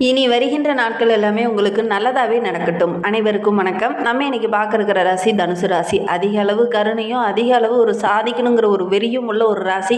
இனி வருகின்ற நாட்கள் எல்லாமே உங்களுக்கு நல்லதாகவே நடக்கட்டும். அனைவருக்கும் வணக்கம். நம்ம இன்னைக்கு பார்க்க இருக்கிற ராசி தனுசு ராசி. அதிக அளவு கருணையும் அதிக அளவு ஒரு சாதிக்கணுங்கிற ஒரு வெறியும் உள்ள ஒரு ராசி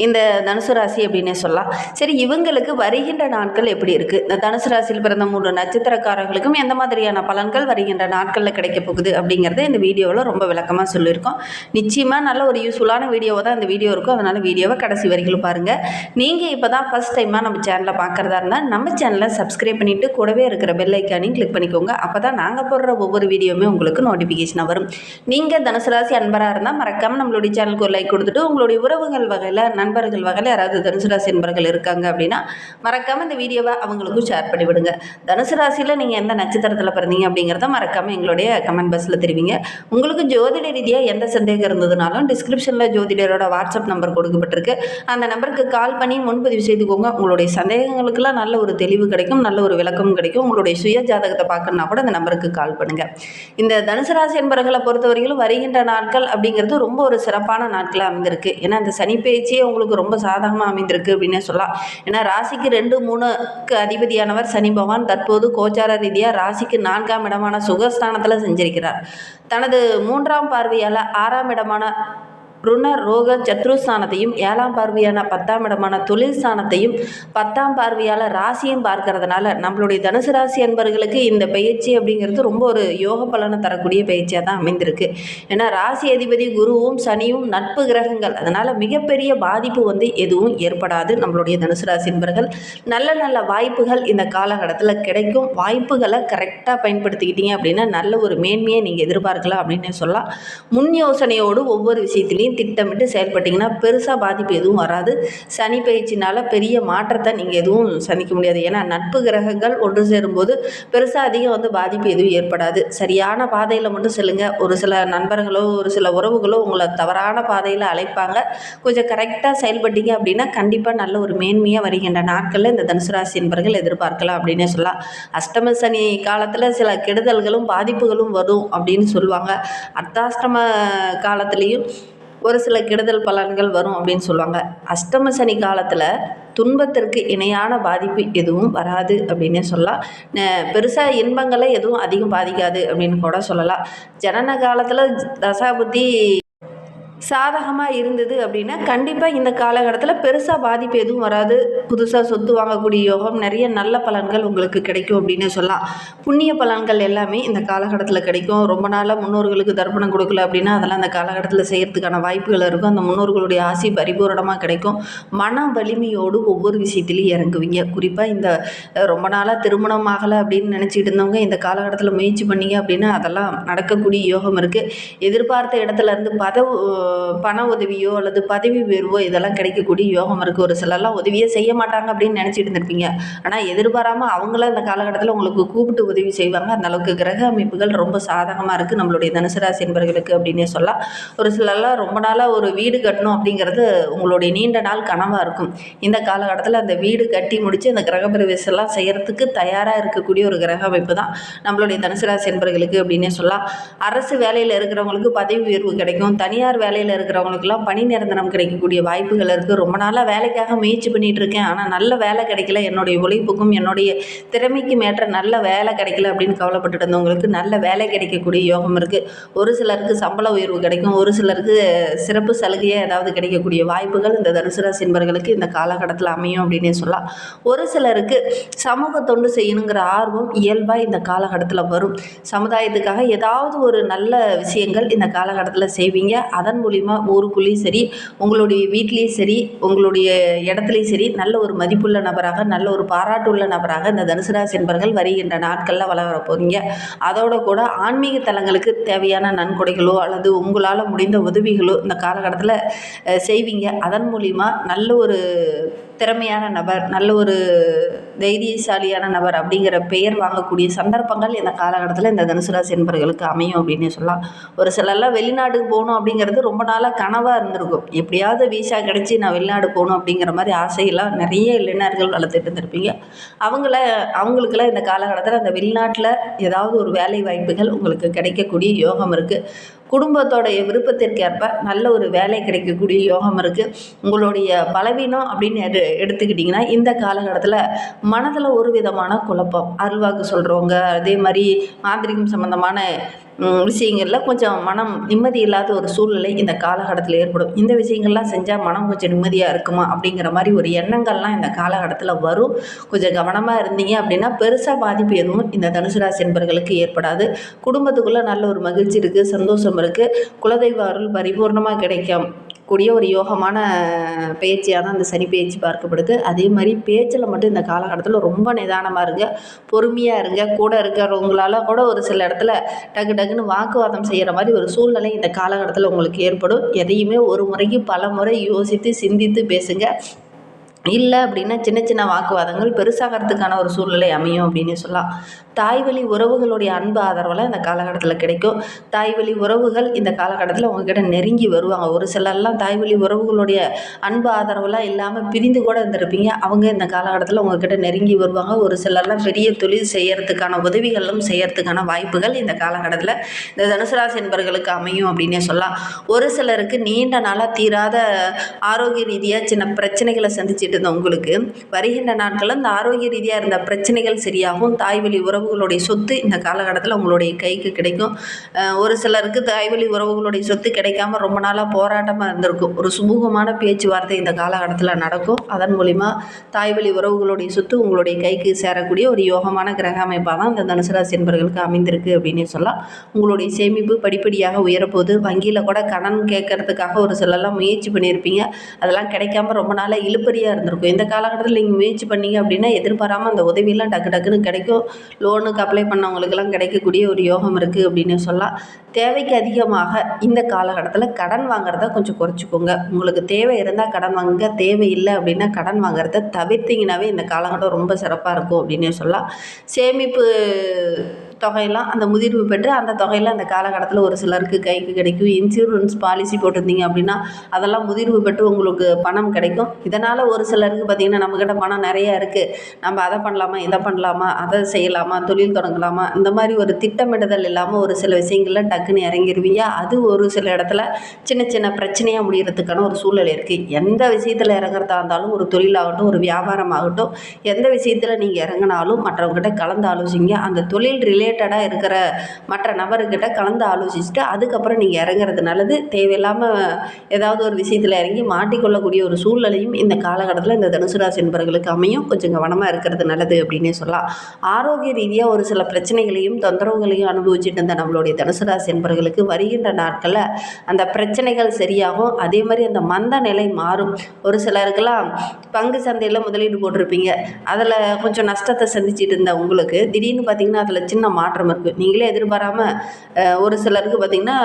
இந்த தனுசு ராசி அப்படின்னே சொல்லலாம். சரி, இவங்களுக்கு வருகின்ற நாட்கள் எப்படி இருக்குது? இந்த தனுசு ராசியில் பிறந்த 3 நட்சத்திரக்காரர்களுக்கும் எந்த மாதிரியான பலன்கள் வருகின்ற நாட்களில் கிடைக்க போகுது அப்படிங்கிறத இந்த வீடியோவில் ரொம்ப விளக்கமாக சொல்லியிருக்கோம். நிச்சயமாக நல்ல ஒரு யூஸ்ஃபுல்லான வீடியோவாக தான் இந்த வீடியோ இருக்கும். அதனால் வீடியோவை கடைசி வரைக்கும் பாருங்கள். நீங்கள் இப்போ தான் ஃபஸ்ட் டைமாக நம்ம சேனலை பார்க்குறதா இருந்தால் நம்ம சேனலை சப்ஸ்கிரைப் பண்ணிவிட்டு கூடவே இருக்கிற பெல் ஐக்கானையும் கிளிக் பண்ணிக்கோங்க. அப்போ தான் நாங்கள் போடுற ஒவ்வொரு வீடியோவுமே உங்களுக்கு நோட்டிஃபிகேஷனாக வரும். நீங்கள் தனுசு ராசி அன்பராக இருந்தால் மறக்காமல் நம்மளுடைய சேனலுக்கு ஒரு லைக் கொடுத்துட்டு உங்களுடைய உறவுகள் வகையில் நண்பர்கள் வகையில் யாராவது தனுசு ராசி நண்பர்கள் இருக்காங்க அப்படின்னா மறக்காமல் இந்த வீடியோவை அவங்களுக்கும் ஷேர் பண்ணிவிடுங்க. தனுசு ராசியில் நீங்கள் எந்த நட்சத்திரத்தில் பிறந்தீங்க அப்படிங்கிறத மறக்காமல் எங்களுடைய கமெண்ட் பாக்ஸில் தெரிவிங்க. உங்களுக்கு ஜோதிட ரீதியாக எந்த சந்தேகம் இருந்ததுனாலும் டிஸ்கிரிப்ஷனில் ஜோதிடரோட வாட்ஸ்அப் நம்பர் கொடுக்கப்பட்டிருக்கு. அந்த நம்பருக்கு கால் பண்ணி முன்பதிவு செய்துக்கோங்க. உங்களுடைய சந்தேகங்களுக்கெல்லாம் நல்ல ஒரு தெளிவு கிடைக்கும், நல்ல ஒரு விளக்கம் கிடைக்கும். உங்களுடைய சுய ஜாதகத்தை பார்க்கணுன்னா கூட அந்த நம்பருக்கு கால் பண்ணுங்கள். இந்த தனுசு ராசி என்பர்களை பொறுத்தவரையிலும் வருகின்ற நாட்கள் அப்படிங்கிறது ரொம்ப ஒரு சிறப்பான நாட்களாக அமைந்திருக்கு. ஏன்னா இந்த சனி பயிற்சியே உங்களுக்கு ரொம்ப சாதகமாக அமைந்திருக்கு அப்படின்னே சொல்லலாம். ஏன்னா ராசிக்கு 2, 3க்கு அதிபதியானவர் சனி பகவான் தற்போது கோச்சார ரீதியாக ராசிக்கு 4ஆம் இடமான சுகஸ்தானத்தில் செஞ்சிருக்கிறார். தனது 3ஆம் பார்வையால் 6ஆம் இடமான ருண ரோக சத்ருஸ்தானத்தையும் 7ஆம் பார்வையான 10ஆம் இடமான தொழில் ஸ்தானத்தையும் 10ஆம் பார்வையால் ராசியும் பார்க்கறதுனால நம்மளுடைய தனுசு ராசி என்பர்களுக்கு இந்த பயிற்சி அப்படிங்கிறது ரொம்ப ஒரு யோக பலனை தரக்கூடிய பயிற்சியாக தான் அமைந்திருக்கு. ஏன்னா ராசி அதிபதி குருவும் சனியும் நட்பு கிரகங்கள், அதனால் மிகப்பெரிய பாதிப்பு எதுவும் ஏற்படாது. நம்மளுடைய தனுசு ராசி என்பர்கள் நல்ல நல்ல வாய்ப்புகள் இந்த காலகட்டத்தில் கிடைக்கும். வாய்ப்புகளை கரெக்டாக பயன்படுத்திக்கிட்டீங்க அப்படின்னா நல்ல ஒரு மேன்மையை நீங்கள் எதிர்பார்க்கலாம் அப்படின்னு சொல்லலாம். முன் யோசனையோடு ஒவ்வொரு விஷயத்திலையும் திட்டமிட்டு செயல்பட்டீங்கன்னா பெருசாக பாதிப்பு எதுவும் வராது. சனி பயிற்சினால் பெரிய மாற்றத்தை நீங்கள் எதுவும் சந்திக்க முடியாது. ஏன்னா நட்பு கிரகங்கள் ஒன்று சேரும்போது பெருசாக அதிகம் பாதிப்பு எதுவும் ஏற்படாது. சரியான பாதையில் மட்டும் செல்லுங்க. ஒரு சில நண்பர்களோ ஒரு சில உறவுகளோ உங்களை தவறான பாதையில் அழைப்பாங்க. கொஞ்சம் கரெக்டாக செயல்பட்டீங்க அப்படின்னா கண்டிப்பாக நல்ல ஒரு மேன்மையாக வருகின்ற நாட்களில் இந்த தனுசு ராசி என்பர்கள் எதிர்பார்க்கலாம் அப்படின்னே சொல்லலாம். அஷ்டம சனி காலத்தில் சில கெடுதல்களும் பாதிப்புகளும் வரும் அப்படின்னு சொல்லுவாங்க. அர்த்தாஷ்டம காலத்துலேயும் ஒரு சில கெடுதல் பலன்கள் வரும் அப்படின்னு சொல்லுவாங்க. அஷ்டம சனி காலத்தில் துன்பத்திற்கு இணையான பாதிப்பு எதுவும் வராது அப்படின்னே சொல்லலாம். பெருசாக இன்பங்களை எதுவும் அதிகம் பாதிக்காது அப்படின்னு கூட சொல்லலாம். ஜனன காலத்தில் தசாபுத்தி சாதகமாக இருந்தது அப்படின்னா கண்டிப்பாக இந்த காலகட்டத்தில் பெருசாக பாதிப்பு எதுவும் வராது. புதுசாக சொத்து வாங்கக்கூடிய யோகம், நிறைய நல்ல பலன்கள் உங்களுக்கு கிடைக்கும் அப்படின்னு சொல்லலாம். புண்ணிய பலன்கள் எல்லாமே இந்த காலகட்டத்தில் கிடைக்கும். ரொம்ப நாளாக முன்னோர்களுக்கு தர்ப்பணம் கொடுக்கல அப்படின்னா அதெல்லாம் அந்த காலகட்டத்தில் செய்கிறதுக்கான வாய்ப்புகள் இருக்கும். அந்த முன்னோர்களுடைய ஆசி பரிபூரணமாக கிடைக்கும். மன வலிமையோடு ஒவ்வொரு விஷயத்துலையும் இறங்குவீங்க. குறிப்பாக இந்த ரொம்ப நாளாக திருமணம் ஆகலை அப்படின்னு நினச்சிட்டு இருந்தவங்க இந்த காலகட்டத்தில் முயற்சி பண்ணிங்க அப்படின்னா அதெல்லாம் நடக்கக்கூடிய யோகம் இருக்குது. எதிர்பார்த்த இடத்துலேருந்து பண உதவியோ அல்லது பதவி உயர்வோ இதெல்லாம் கிடைக்கக்கூடிய யோகம் இருக்குது. ஒரு சிலர்லாம் உதவியே செய்ய மாட்டாங்க அப்படின்னு நினச்சிட்டு இருந்திருப்பீங்க. ஆனால் எதிர்பாராமல் அவங்கள இந்த காலகட்டத்தில் உங்களுக்கு கூப்பிட்டு உதவி செய்வாங்க. அந்த அளவுக்கு கிரக அமைப்புகள் ரொம்ப சாதகமாக இருக்குது நம்மளுடைய தனுசு ராசி என்பவர்களுக்கு அப்படின்னே சொல்லலாம். ஒரு சிலர்லாம் ரொம்ப நாளாக ஒரு வீடு கட்டணும் அப்படிங்கிறது உங்களுடைய நீண்ட நாள் கனவாக இருக்கும். இந்த காலகட்டத்தில் அந்த வீடு கட்டி முடித்து அந்த கிரகப்பிரவேசம்லாம் செய்கிறதுக்கு தயாராக இருக்கக்கூடிய ஒரு கிரக அமைப்பு தான் நம்மளுடைய தனுசு ராசி என்பவர்களுக்கு அப்படின்னே சொல்லலாம். அரசு வேலையில் இருக்கிறவங்களுக்கு பதவி உயர்வு கிடைக்கும். தனியார் வேலையில் இருக்கிறவங்களுக்குலாம் பணி நிரந்தரம் கிடைக்கக்கூடிய வாய்ப்புகள் இருக்குது. ரொம்ப நாளாக வேலைக்காக முயற்சி பண்ணிகிட்டு இருக்கேன், ஆனால் நல்ல வேலை கிடைக்கல, என்னுடைய உழைப்புக்கும் என்னுடைய திறமைக்கும் ஏற்ற நல்ல வேலை கிடைக்கல அப்படின்னு கவலைப்பட்டு இருந்தவங்களுக்கு நல்ல வேலை கிடைக்கக்கூடிய யோகம் இருக்குது. ஒரு சிலருக்கு சம்பள உயர்வு கிடைக்கும். ஒரு சிலருக்கு சிறப்பு சலுகையாக ஏதாவது கிடைக்கக்கூடிய வாய்ப்புகள் இந்த தனுசு ராசி என்பவர்களுக்கு இந்த காலகட்டத்தில் அமையும் அப்படின்னே சொல்லலாம். ஒரு சிலருக்கு சமூக தொண்டு செய்யணுங்கிற ஆர்வம் இயல்பாக இந்த காலகட்டத்தில் வரும். சமுதாயத்துக்காக ஏதாவது ஒரு நல்ல விஷயங்கள் இந்த காலகட்டத்தில் செய்வீங்க. அதன் மூலிமா ஊருக்குள்ளேயும் சரி, உங்களுடைய வீட்லேயும் சரி, உங்களுடைய இடத்துலையும் சரி நல்ல ஒரு மதிப்புள்ள நபராக, நல்ல ஒரு பாராட்டுள்ள நபராக இந்த தனுசு ராசி என்பர்கள் வருகின்ற நாட்களில் வளர போகிறீங்க. அதோட கூட ஆன்மீக தலங்களுக்கு தேவையான நன்கொடைகளோ அல்லது உங்களால் முடிந்த உதவிகளோ இந்த காலகட்டத்தில் செய்வீங்க. அதன் மூலிமா நல்ல ஒரு திறமையான நபர், நல்ல ஒரு தைரியசாலியான நபர் அப்படிங்கிற பெயர் வாங்கக்கூடிய சந்தர்ப்பங்கள் இந்த காலகட்டத்தில் இந்த தனுசு ராசி என்பர்களுக்கு அமையும் அப்படின்னு சொல்லலாம். ஒரு சிலர்லாம் வெளிநாட்டுக்கு போகணும் அப்படிங்கிறது ரொம்ப நாளாக கனவாக இருந்திருக்கும். எப்படியாவது வீசா கிடச்சி நான் வெளிநாடு போகணும் அப்படிங்கிற மாதிரி ஆசையெல்லாம் நிறைய இளைஞர்கள் வளர்த்துட்டு இருந்திருப்பீங்க. அவங்களுக்கெல்லாம் இந்த காலகட்டத்தில் அந்த வெளிநாட்டில் ஏதாவது ஒரு வேலை வாய்ப்புகள் உங்களுக்கு கிடைக்கக்கூடிய யோகம் இருக்குது. குடும்பத்தோடைய விருப்பத்திற்கேற்ப நல்ல ஒரு வேலை கிடைக்கக்கூடிய யோகம் இருக்குது. உங்களுடைய பலவீனம் அப்படின்னு எடுத்துக்கிட்டிங்கன்னா இந்த காலகட்டத்தில் மனதில் ஒரு விதமான குழப்பம், அருள்வாக்கு சொல்கிறவங்க, அதே மாதிரி மாந்திரிகம் சம்மந்தமான விஷயங்களில் கொஞ்சம் மனம் நிம்மதி இல்லாத ஒரு சூழ்நிலை இந்த காலகட்டத்தில் ஏற்படும். இந்த விஷயங்கள்லாம் செஞ்சால் மனம் கொஞ்சம் நிம்மதியாக இருக்குமா அப்படிங்கிற மாதிரி ஒரு எண்ணங்கள்லாம் இந்த காலகட்டத்தில் வரும். கொஞ்சம் கவனமாக இருந்தீங்க அப்படின்னா பெருசாக பாதிப்பு எதுவும் இந்த தனுசு ராசி என்பவர்களுக்கு ஏற்படாது. குடும்பத்துக்குள்ளே நல்ல ஒரு மகிழ்ச்சி இருக்குது, சந்தோஷம் இருக்குது. குலதெய்வ அருள் பரிபூர்ணமாக கிடைக்கும் கூடிய ஒரு யோகமான பயிற்சியாக அந்த சனி பயிற்சி பார்க்கப்படுது. அதே மாதிரி பேச்சில் மட்டும் இந்த காலகட்டத்தில் ரொம்ப நிதானமாக இருங்க, பொறுமையாக இருங்க. கூட இருக்கிறவங்களால கூட ஒரு சில இடத்துல டக்குன்னு வாக்குவாதம் செய்கிற மாதிரி ஒரு சூழ்நிலை இந்த காலகட்டத்தில் உங்களுக்கு ஏற்படும். எதையுமே ஒரு முறைக்கு பல முறை யோசித்து சிந்தித்து பேசுங்க. இல்லை அப்படின்னா சின்ன சின்ன வாக்குவாதங்கள் பெருசாகிறதுக்கான ஒரு சூழ்நிலை அமையும் அப்படின்னு சொல்லலாம். தாய்வழி உறவுகளுடைய அன்பு ஆதரவெல்லாம் இந்த காலகட்டத்தில் கிடைக்கும். தாய்வழி உறவுகள் இந்த காலகட்டத்தில் உங்ககிட்ட நெருங்கி வருவாங்க. ஒரு சிலர்லாம் தாய்வழி உறவுகளுடைய அன்பு ஆதரவெல்லாம் இல்லாமல் பிரிந்து கூட இருந்திருப்பீங்க. அவங்க இந்த காலகட்டத்தில் உங்ககிட்ட நெருங்கி வருவாங்க. ஒரு சிலர்லாம் பெரிய தொழில் செய்யறதுக்கான உதவிகளும் செய்யறதுக்கான வாய்ப்புகள் இந்த காலகட்டத்தில் இந்த தனுசு ராசி என்பவர்களுக்கு அமையும் அப்படின்னே சொல்லலாம். ஒரு சிலருக்கு நீண்ட நாளாக தீராத ஆரோக்கிய ரீதியாக சின்ன பிரச்சனைகளை சந்திச்சுட்டு இருந்த உங்களுக்கு வருகின்ற நாட்களில் இந்த ஆரோக்கிய ரீதியாக இருந்த பிரச்சனைகள் சரியாகும். தாய்வழி உறவுகளுடைய சொத்து இந்த காலகட்டத்தில் உங்களுடைய கைக்கு கிடைக்கும். ஒரு சிலருக்கு தாய்வழி உறவுகளுடைய சொத்து கிடைக்காம ரொம்ப நாளாக போராட்டமாக இருந்திருக்கும். ஒரு சுமூகமான பேச்சுவார்த்தை இந்த காலகட்டத்தில் நடக்கும். அதன் மூலிமா தாய்வழி உறவுகளுடைய சொத்து உங்களுடைய கைக்கு சேரக்கூடிய ஒரு யோகமான கிரக அமைப்பாக தான் இந்த தனுசு ராசி என்பவர்களுக்கு அமைந்திருக்கு அப்படின்னு சொல்லலாம். உங்களுடைய சேமிப்பு படிப்படியாக உயரப்போகுது. வங்கியில் கூட கடன் கேட்கறதுக்காக ஒரு சிலர்லாம் முயற்சி பண்ணியிருப்பீங்க. அதெல்லாம் கிடைக்காம ரொம்ப நாளாக இழுப்பறியாக இருந்திருக்கும். இந்த காலகட்டத்தில் நீங்கள் முயற்சி பண்ணீங்க அப்படின்னா எதிர்பாராமல் அந்த உதவியெல்லாம் டக்குன்னு கிடைக்கும். லோனுக்கு அப்ளை பண்ணவங்களுக்கெல்லாம் கிடைக்கக்கூடிய ஒரு யோகம் இருக்குது அப்படின்னு சொல்லலாம். தேவைக்கு அதிகமாக இந்த காலகட்டத்தில் கடன் வாங்குறத கொஞ்சம் குறைச்சிக்கோங்க. உங்களுக்கு தேவை இருந்தால் கடன் வாங்குங்க, தேவை இல்லை அப்படின்னா கடன் வாங்குறத தவிர்த்திங்கனாவே இந்த காலகட்டம் ரொம்ப சிறப்பாக இருக்கும் அப்படின்னு சொல்லலாம். சேமிப்பு தொகையெல்லாம் அந்த முதிர்வு பெற்று அந்த தொகையெல்லாம் அந்த காலகட்டத்தில் ஒரு சிலருக்கு கைக்கு கிடைக்கும். இன்சூரன்ஸ் பாலிசி போட்டிருந்தீங்க அப்படின்னா அதெல்லாம் முதிர்வு பெற்று உங்களுக்கு பணம் கிடைக்கும். இதனால் ஒரு சிலருக்கு பார்த்திங்கன்னா நம்மக்கிட்ட பணம் நிறையா இருக்குது, நம்ம அதை பண்ணலாமா இதை பண்ணலாமா அதை செய்யலாமா தொழில் தொடங்கலாமா இந்த மாதிரி ஒரு திட்டமிடுதல் இல்லாமல் ஒரு சில விஷயங்களில் டக்குன்னு இறங்கிடுவீங்க. அது ஒரு சில இடத்துல சின்ன சின்ன பிரச்சனையாக முடிகிறதுக்கான ஒரு சூழல் இருக்குது. எந்த விஷயத்தில் இறங்குறதா இருந்தாலும் ஒரு தொழிலாகட்டும் ஒரு வியாபாரம் ஆகட்டும் எந்த விஷயத்தில் நீங்கள் இறங்கினாலும் மற்றவங்ககிட்ட கலந்து ஆலோசிங்க. அந்த தொழில் ரிலேட்டடாக இருக்கிற மற்ற நபர்கிட்ட கலந்து ஆலோசிச்சுட்டு அதுக்கப்புறம் நீங்கள் இறங்குறது நல்லது. தேவையில்லாமல் ஏதாவது ஒரு விஷயத்தில் இறங்கி மாட்டிக்கொள்ளக்கூடிய ஒரு சூழ்நிலையும் இந்த காலகட்டத்தில் இந்த தனுசு ராசி என்பவர்களுக்கு அமையும். கொஞ்சம் கவனமாக இருக்கிறது நல்லது அப்படின்னே சொல்லலாம். ஆரோக்கிய ரீதியாக ஒரு சில பிரச்சனைகளையும் தொந்தரவுகளையும் அனுபவிச்சுட்டு இருந்த நம்மளுடைய தனுசு ராசி என்பவர்களுக்கு வருகின்ற நாட்களில் அந்த பிரச்சனைகள் சரியாகும். அதே மாதிரி அந்த மந்த நிலை மாறும். ஒரு சிலருக்கெல்லாம் பங்கு சந்தையில் முதலீடு போட்டிருப்பீங்க, அதில் கொஞ்சம் நஷ்டத்தை சந்திச்சுட்டு இருந்த உங்களுக்கு திடீர்னு பார்த்திங்கன்னா அதில் சின்ன மாற்றம் இருக்குது. நீங்களே எதிர்பாராமல் ஒரு சிலருக்கு பார்த்திங்கன்னா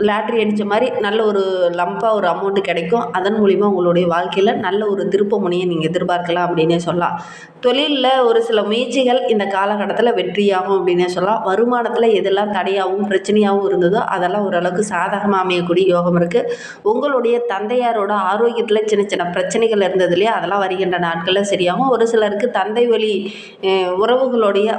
லாட்ரி அடித்த மாதிரி நல்ல ஒரு லம்பாக ஒரு அமௌண்ட்டு கிடைக்கும். அதன் மூலிமா உங்களுடைய வாழ்க்கையில் நல்ல ஒரு திருப்ப முனையை நீங்கள் எதிர்பார்க்கலாம் அப்படின்னே சொல்லலாம். தொழிலில் ஒரு சில முயற்சிகள் இந்த காலகட்டத்தில் வெற்றியாகும் அப்படின்னே சொல்லலாம். வருமானத்தில் எதெல்லாம் தடையாகவும் பிரச்சனையாகவும் இருந்ததோ அதெல்லாம் ஓரளவுக்கு சாதகமாக அமையக்கூடிய யோகம் இருக்குது. உங்களுடைய தந்தையாரோட ஆரோக்கியத்தில் சின்ன சின்ன பிரச்சனைகள் இருந்தது இல்லையா, அதெல்லாம் வருகின்ற நாட்களில் சரியாகும். ஒரு சிலருக்கு தந்தை வழி உறவுகளுடைய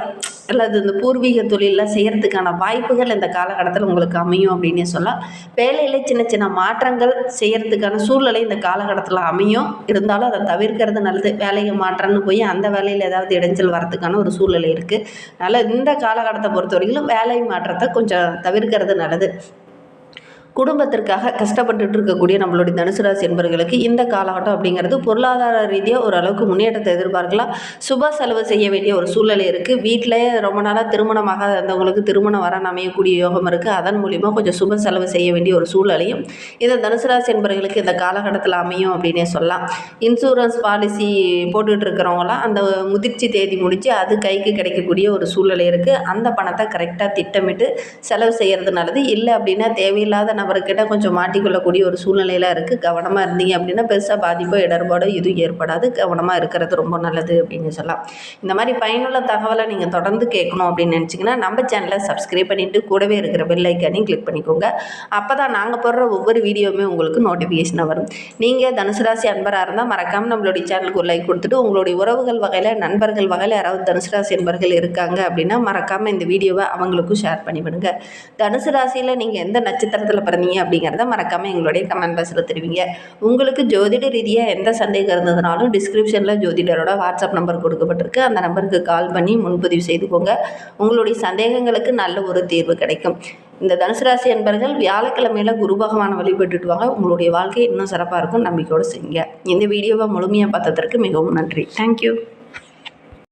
அல்லது இந்த பூர்வீக தொழிலில் செய்கிறதுக்கான வாய்ப்புகள் இந்த காலகட்டத்தில் உங்களுக்கு அமையும் அப்படின்னே சொல்லலாம். வேலையில் சின்ன சின்ன மாற்றங்கள் செய்கிறதுக்கான சூழ்நிலை இந்த காலகட்டத்தில் அமையும். இருந்தாலும் அதை தவிர்க்கிறது நல்லது. வேலையை மாற்றம்னு போய் அந்த வேலையில் ஏதாவது இடைஞ்சல் வரதுக்கான ஒரு சூழ்நிலை இருக்குது. அதனால் இந்த காலகட்டத்தை பொறுத்த வரைக்கும் வேலை மாற்றத்தை கொஞ்சம் தவிர்க்கிறது நல்லது. குடும்பத்திற்காக கஷ்டப்பட்டுட்டு இருக்கக்கூடிய நம்மளுடைய தனுசு ராசி என்பவர்களுக்கு இந்த காலகட்டம் அப்படிங்கிறது பொருளாதார ரீதியாக ஓரளவுக்கு முன்னேற்றத்தை எதிர்பார்க்கலாம். சுப செலவு செய்ய வேண்டிய ஒரு சூழ்நிலை இருக்குது. வீட்டிலே ரொம்ப நாளாக திருமணமாக இருந்தவங்களுக்கு திருமணம் வர அமையக்கூடிய யோகம் இருக்குது. அதன் மூலிமா கொஞ்சம் சுப செலவு செய்ய வேண்டிய ஒரு சூழ்நிலையும் இந்த தனுசு ராசி என்பவர்களுக்கு இந்த காலகட்டத்தில் அமையும் அப்படின்னே சொல்லலாம். இன்சூரன்ஸ் பாலிசி போட்டுட்டு இருக்கிறவங்களாம் அந்த முதிர்ச்சி தேதி முடித்து அது கைக்கு கிடைக்கக்கூடிய ஒரு சூழ்நிலை இருக்குது. அந்த பணத்தை கரெக்டாக திட்டமிட்டு செலவு செய்கிறது நல்லது. இல்லை அப்படின்னா தேவையில்லாத நபர்கிட்ட கொஞ்சம் மாட்டிக்கொள்ளக்கூடிய ஒரு சூழ்நிலையில் இருக்குது. கவனமாக இருந்தீங்க அப்படின்னா பெருசாக பாதிப்போ இடர்பாடோ எதுவும் ஏற்படாது. கவனமாக இருக்கிறது ரொம்ப நல்லது அப்படின்னு சொல்லலாம். இந்த மாதிரி பயனுள்ள தகவலை நீங்கள் தொடர்ந்து கேட்கணும் அப்படின்னு நினச்சிங்கன்னா நம்ம சேனலை சப்ஸ்கிரைப் பண்ணிவிட்டு கூடவே இருக்கிற பெல் ஐக்கானையும் கிளிக் பண்ணிக்கோங்க. அப்போ தான் நாங்கள் போடுற ஒவ்வொரு வீடியோவுமே உங்களுக்கு நோட்டிஃபிகேஷனாக வரும். நீங்கள் தனுசு ராசி அன்பராக இருந்தால் மறக்காமல் நம்மளுடைய சேனலுக்கு ஒரு லைக் கொடுத்துட்டு உங்களுடைய உறவுகள் வகையில் நண்பர்கள் வகையில் யாராவது தனுசு ராசி அன்பர்கள் இருக்காங்க அப்படின்னா மறக்காமல் இந்த வீடியோவை அவங்களுக்கும் ஷேர் பண்ணிவிடுங்க. தனுசு ராசியில் நீங்கள் எந்த நட்சத்திரத்தில் பிறந்தீங்க அப்படிங்கிறத மறக்காமல் எங்களுடைய கமெண்ட் பாக்ஸில் தெரிவிங்க. உங்களுக்கு ஜோதிட ரீதியாக எந்த சந்தேகம் இருந்ததுனாலும் டிஸ்கிரிப்ஷனில் ஜோதிடரோட வாட்ஸ்அப் நம்பர் கொடுக்கப்பட்டிருக்கு. அந்த நம்பருக்கு கால் பண்ணி முன்பதிவு செய்துக்கோங்க. உங்களுடைய சந்தேகங்களுக்கு நல்ல ஒரு தீர்வு கிடைக்கும். இந்த தனுசு ராசி அன்பர்கள் வியாழக்கிழமையில் குரு பகவானை வழிபட்டுட்டு வாங்க. உங்களுடைய வாழ்க்கை இன்னும் சிறப்பாக இருக்கும். நம்பிக்கையோடு செய்யுங்க. இந்த வீடியோவை முழுமையாக பார்த்ததற்கு மிகவும் நன்றி. தேங்க்யூ.